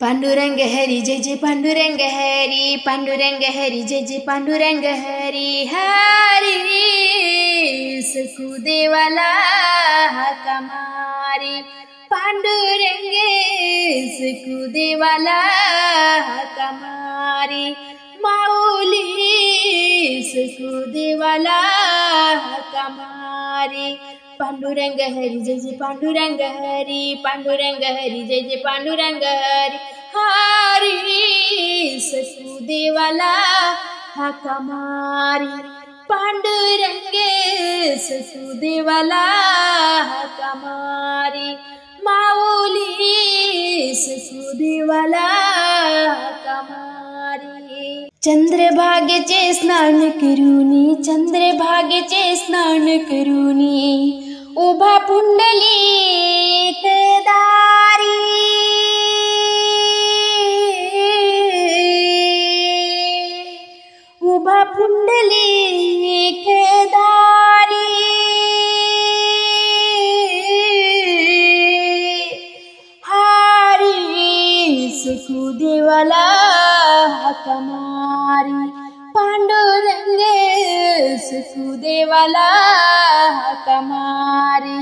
पांडुरंग हरी जय जय पांडुरंग हरी, पांडुरंग हरी जय जय पांडुरंग हरी. हरी सखुदेवाला हाका मारी, पांडुरंग सखुदेवाला हाका मारी. माऊली सखुदेवाला हाका मारी. पांडुरंग हरी जय जय पांडुरंग हरी, पांडुरंग हरी जय जय पांडुरंग हरी. हरी सखुदेवाला हाका मारी, पांडुरंग सखुदेवाला हाका मारी. माऊली सखुदेवाला हाका मारी. चंद्रभागेचे स्नान करूनी, चंद्रभागेचे स्नान करूनी, उभा पुंडलिक दारी. उभा पुंडलिक दारी. हरी सखुदेवाला हाका मारी, पांडुरंग सखुदेवाला हाका मारी.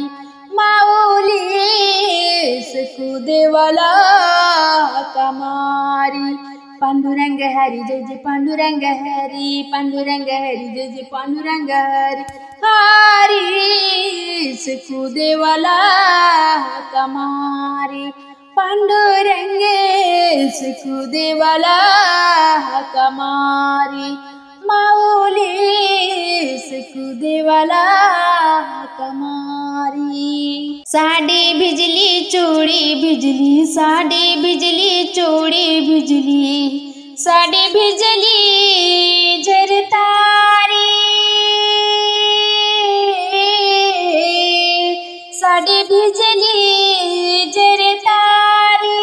माऊली सखुदेवाला हाका मारी. पांडुरंग हरी जय जय पांडुरंग हरी, पांडुरंग हरी जय जय पांडुरंग हरी. हरी सखुदेवाला हाका मारी, पांडुरंग सखुदेवाला हाका मारी. माऊली सखुदेवाला हाका मारी. साडी भिजली चोळी भिजली, साडी भिजली चोळी भिजली, साडी भिजली झरतारी. साडी भिजली झरतारी.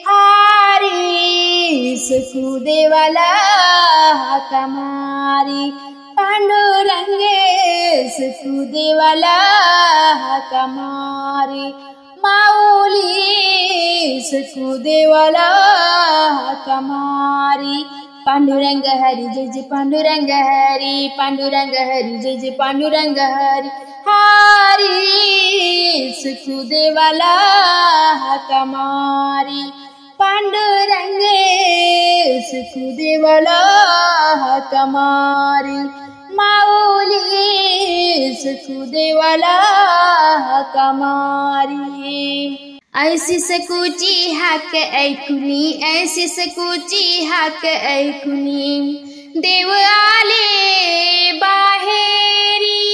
हरी सखुदेवाला हाका मारी, पांडुरंग सखुदेवाला हाका मारी. माऊली सखुदेवाला हाका मारी. पांडुरंग हरी जय जय पांडुरंग हरी, पांडुरंग हरी जय जय पांडुरंग हरी. हरी सखुदेवाला हाका मारी, पांडुरंग सखुदेवाला हाका मारी. माऊली सखुदेवाला हाका मारी. ऐसी सखूची हाक ऐकुनी, ऐसी सखूची हाक ऐकुनी, देव आले बाहेरी.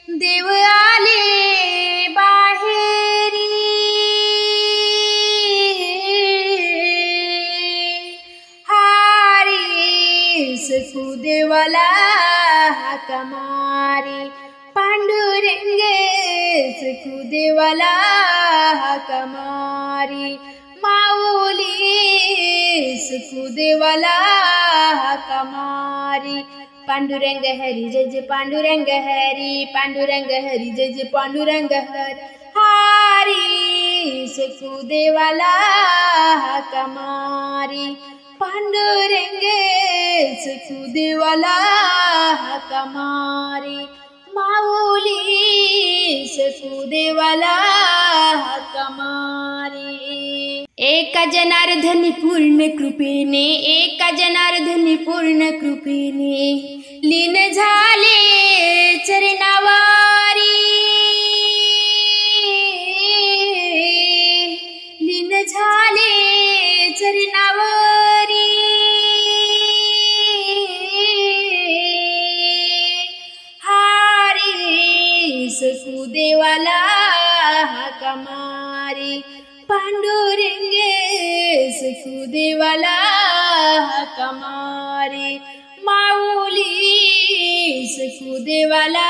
देव आले बाहेरी. हरी सखुदेवाला हाका मारी, पांडुरंग सखुदेवाला हाका मारी. माऊली सखुदेवाला हाका मारी. पांडुरंग हरी जय जय पांडुरंग हरी, पांडुरंग हरी जय जय पांडुरंग हरी. हरी सखुदेवाला हाका मारी, पांडुरंग सखुदेवाला हाका मारी. माऊली सखुदेवाला हाका मारी. एका जनार्दनी पूर्ण कृपेने, एका जनार्दनी पूर्ण कृपेने, लीन झाले चरणावारी. लीन झाले चरणावारी. सखुदेवाला हाका मारी, पांडुरंग सखुदेवाला हाका मारी. माऊली सखुदेवाला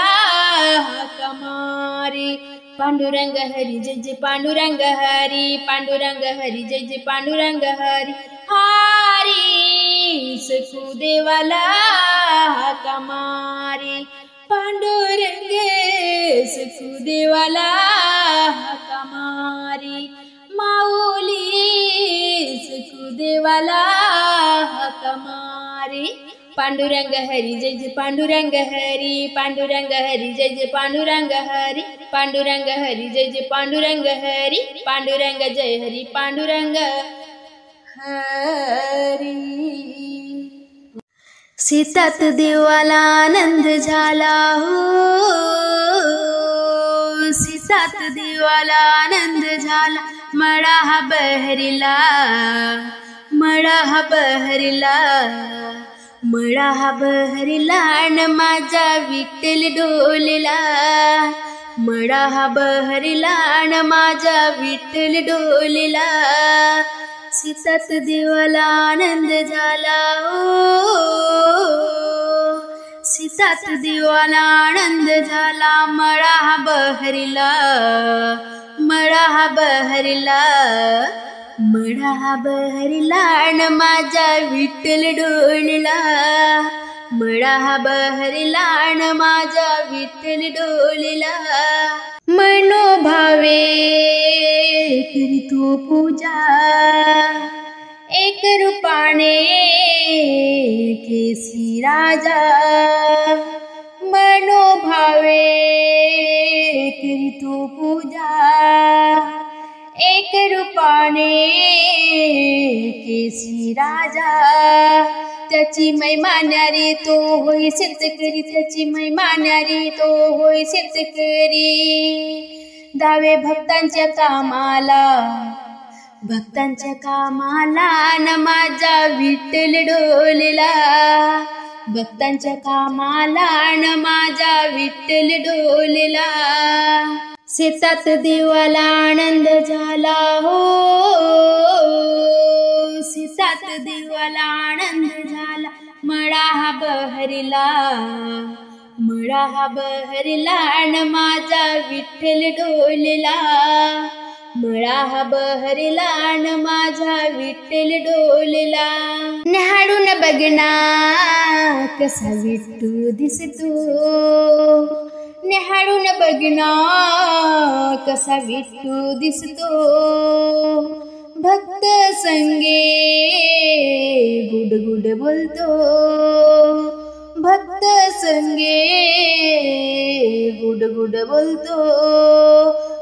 हाका मारी. पांडुरंग हरी जय जय पांडुरंग हरी, पांडुरंग हरी जय जय पांडुरंग हरी. हरी सखुदेवाला हाका मारी, पांडुरंग सखुदेवाला हाका मारी, माऊली सखुदेवाला हाका मारी. पांडुरंग हरी जय जय पांडुरंग हरी, पांडुरंग हरी जय जय पांडुरंग हरी, पांडुरंग हरी जय जय पांडुरंग हरी, पांडुरंग जय हरी पांडुरंग हरी. सीतात देवाला आनंद झाला हो, सीतात देवाला आनंद झाला, मळा हा बहरीला, मळा हा बहरीला, मळा हा बहरीला न माझा विठ्ठल डोलला, मळा हा बहरीला न माझा विठ्ठल डोलला. सीतात देवाला आनंद झाला ओ, सीतात देवाला आनंद झाला, मळा हा बहरीला, मळा हा बहरीला, मळा हा बहरीला न माझा विठ्ठल डोलला, मळा हा बहरीला न माझा विठ्ठल डोलला. मनोभावे करीतो पूजा, एक रूपाने केसी राजा, मनोभावे करीतो पूजा, एक रूपाने केसी राजा. त्याची महिमा न्यारी तो होई शेतकरी, त्याची महिमा न्यारी तो होई शेतकरी. धावे भक्तांच्या कामाला, भक्तांच्या कामाला न माझा विठ्ठल डोलला, भक्तांच्या कामाला न माझा विठ्ठल डोलला. सीतात देवाला आनंद झाला हो, सीतात देवाला आनंद झाला, मळा हा बहरीला, मळा हा बहरीला न माझा विठ्ठल डोलला, मळा हा बहरीला न माझा विठ्ठल डोलला. न्याहाळून बघना कसा विठ्ठू दिसतो, न्याहाळून बघना कसा विठ्ठू दिसतो. भक्त संगे गुड गुड बोलतो, भक्त संगे गुड गुड बोलतो.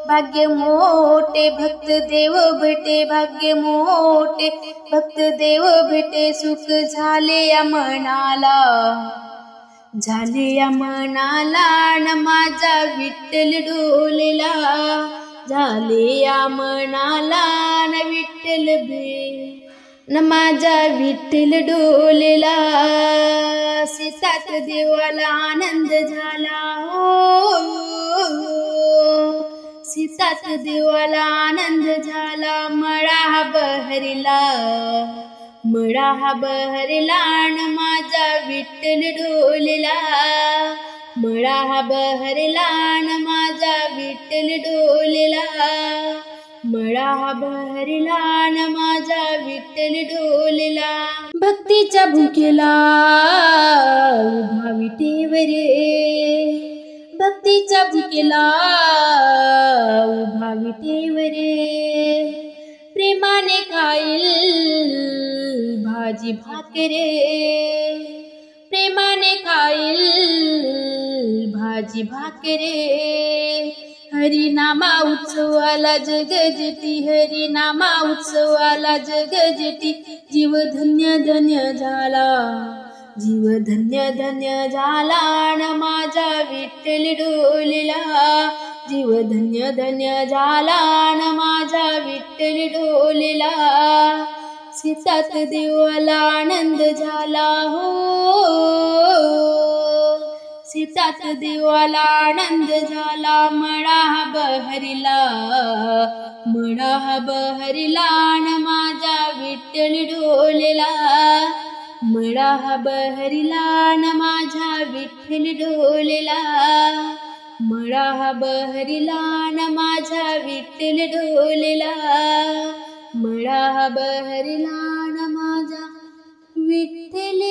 भाग्य मोठे भक्त देव भेटे, भाग्य मोठे भक्त देव भेटे. सुख झाले या मनाला, झाले या मनाला न माझा विठ्ठल डोलला, झाले या मनाला न विठ्ठल न माझा विठ्ठल डोलला. सीतात देवाला आनंद झाला हो, सीतात देवाला आनंद झाला, मळा हा बहरीला, मळा हा बहरीला न माझा विठ्ठल डोलला, मळा हा बहरीला न माझा विठ्ठल डोलला, मळा हा बहरीला न माझा विठ्ठल डोलला. भक्तीच्या भुकेला उभा विटेवर, भक्तीच्या भुकेला उभा विटेवर. प्रेमाने खाईल भाजी भाकरे, प्रेमाने खाईल भाजी भाकरे. हरिनामा उत्सवाला जगजेटी, हरिनामा उत्सवाला जगजेटी. जीव धन्य धन्य झाला, जीव धन्य धन्य झाला न माझा विठ्ठल डोलला, जीव धन्य धन्य झाला न माझा विठ्ठल डोलला. सीतात देवाला आनंद झाला हो, सीतात देवाला आनंद झाला, मळा हा बहरीला, मळा हा बहरीला न माझा विठ्ठल डोलला, मळा हा बहरीला न माझा विठ्ठल डोलला, मळा हा बहरीला न माझा विठ्ठल डोलला, मळा हा बहरीला न माझा विठ्ठल